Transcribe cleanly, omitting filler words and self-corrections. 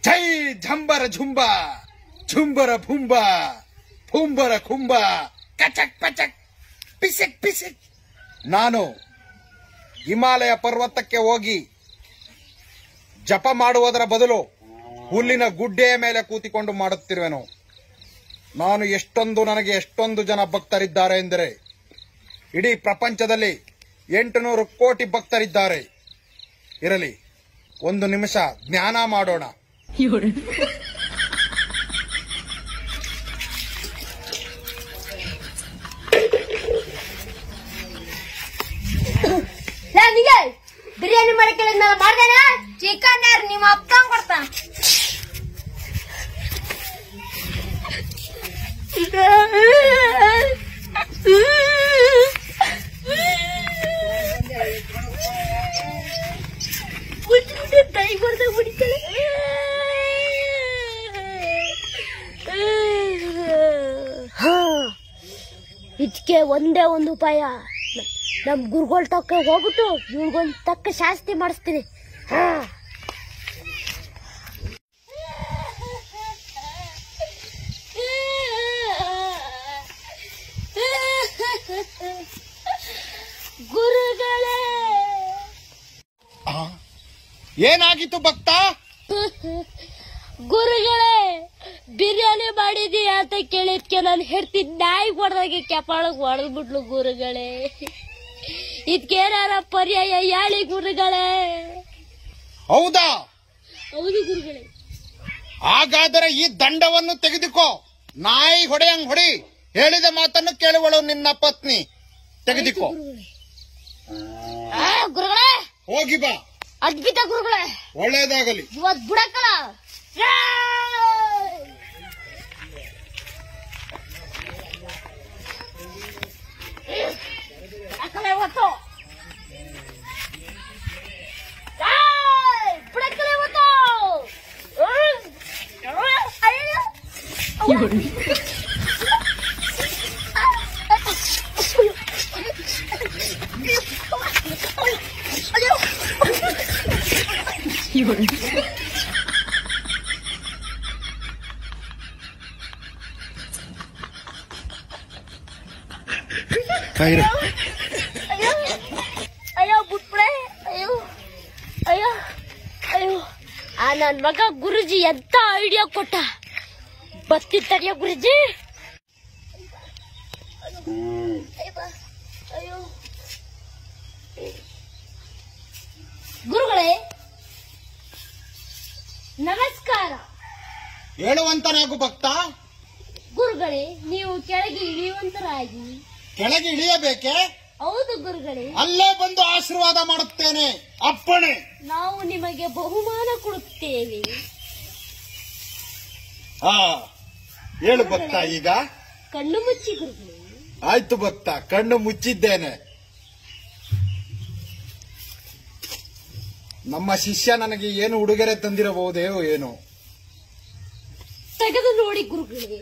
ಜೈ ಝಂಬರ ಝುಂಬ ಝುಂಬರ ಭುಂಬ ಭುಂಬರ ಕುಂಬ ಕಚಕ್ ಪಚಕ್ ಪಿಸಿಕ್ ಪಿಸಿಕ್. ನಾನು ಹಿಮಾಲಯ ಪರ್ವತಕ್ಕೆ ಹೋಗಿ ಜಪ ಮಾಡುವುದರ ಬದಲು ಹುಲ್ಲಿನ ಗುಡ್ಡೆಯ ಮೇಲೆ ಕೂತಿಕೊಂಡು ಮಾಡುತ್ತಿರುವೆನು. ನನಗೆ ಎಷ್ಟೊಂದು ಜನ ಭಕ್ತರಿದ್ದಾರೆ ಎಂದರೆ ಇಡೀ ಪ್ರಪಂಚದಲ್ಲಿ 800 ಕೋಟಿ ಭಕ್ತರಿದ್ದಾರೆ. ಇರಲಿ, ಒಂದು ನಿಮಿಷ ಜ್ಞಾನ ಮಾಡೋಣ. ಬಿರಿಯಾನಿ ಮಾಡಕ್ಕೆ ಮಾಡ್ದೇನ ಚಿಕನ್ ಯಾರು ನಿಮ್ಮ ಅಪ್ಪ ಕೊಡ್ತಾನ. ಕೈ ಬರ್ದ ಬಿಡ್ತಾಳೆ. ಇದಕ್ಕೆ ಒಂದೇ ಒಂದು ಉಪಾಯ, ನಮ್ ಗುರುಗಳ ತಕ್ಕ ಹೋಗ್ಬಿಟ್ಟು ಇವ್ರಿಗೊಂದು ತಕ್ಕ ಶಾಸ್ತಿ ಮಾಡಿಸ್ತೀನಿ. ಗುರುಗಳೇ, ಏನಾಗಿತ್ತು ಭಕ್ತ? ಗುರುಗಳೇ, ಬಿರಿಯಾನಿ ಮಾಡಿದೀಯ ಅಂತ ಕೇಳಿದ್ಕೆ ನಾನು ಹೇಳ್ತೀನಿ ನಾಯಿ ಹೊಡೆದಾಗೆ ಕೆಪಾಳಗ್ ಹೊಡೆದ್ಬಿಟ್ಲು ಗುರುಗಳೇ. ಇದಕ್ಕೇನಾರ ಪರ್ಯಾಯ ಹೇಳಿ ಗುರುಗಳೇ. ಹೌದಾ? ಹೌದು ಗುರುಗಳೇ. ಹಾಗಾದರೆ ಈ ದಂಡವನ್ನು ತೆಗೆದುಕೋ. ನಾಯಿ ಹೊಡೆಯಂಗ್ ಹೊಡಿ. ಹೇಳಿದ ಮಾತನ್ನು ಕೇಳುವಳು ನಿನ್ನ ಪತ್ನಿ. ತೆಗೆದುಕೋ. ಗುರುಗಳೇ, ಹೋಗಿ ಬಾ. ಅದ್ಭುತ ಗುರುಗಳೇ, ಒಳ್ಳೇದಾಗಲಿ. ಇವತ್ ಬಿಡಕ್ಕಲ್ಲ. ಇವತ್ತು ಬಿಡಕ್ಕಲ್ಲ ಇವತ್ತು. ಅಯ್ಯೋ ಬಿಟ್ಬಿಡೆ. ಅಯ್ಯೋ ಅಯ್ಯೋ ಅಯ್ಯೋ, ಆ ನನ್ ಮಗ ಗುರುಜಿ ಎಂತ ಐಡಿಯಾ ಕೊಟ್ಟ. ಬತ್ತಿತ್ತಡಿಯ ಗುರುಜಿ. ಅಯ್ಯೋ ಗುರುಗಳೇ, ನಮಸ್ಕಾರ. ಹೇಳುವಂತನಾಗು ಭಕ್ತ. ಗುರುಗಳೇ, ನೀವು ಕೆಳಗೆ ಇಳಿಯುವಂತರಾಗಿ. ಕೆಳಗೆ ಇಳಿಯಬೇಕೆ? ಹೌದು ಗುರುಗಳೇ. ಅಲ್ಲೇ ಬಂದು ಆಶೀರ್ವಾದ ಮಾಡುತ್ತೇನೆ. ಅಪ್ಪಣೆ. ನಾವು ನಿಮಗೆ ಬಹುಮಾನ ಕೊಡುತ್ತೇವೆ. ಹೇಳು ಭಕ್ತ. ಈಗ ಕಣ್ಣು ಮುಚ್ಚಿ ಗುರುಗಳೇ. ಆಯ್ತು ಭಕ್ತ, ಕಣ್ಣು ಮುಚ್ಚಿದ್ದೇನೆ. ನಮ್ಮ ಶಿಷ್ಯ ನನಗೆ ಏನು ಉಡುಗೊರೆ ತಂದಿರಬಹುದೇ ಏನು? ತೆಗೆದು ನೋಡಿ ಗುರುಗಳೇ.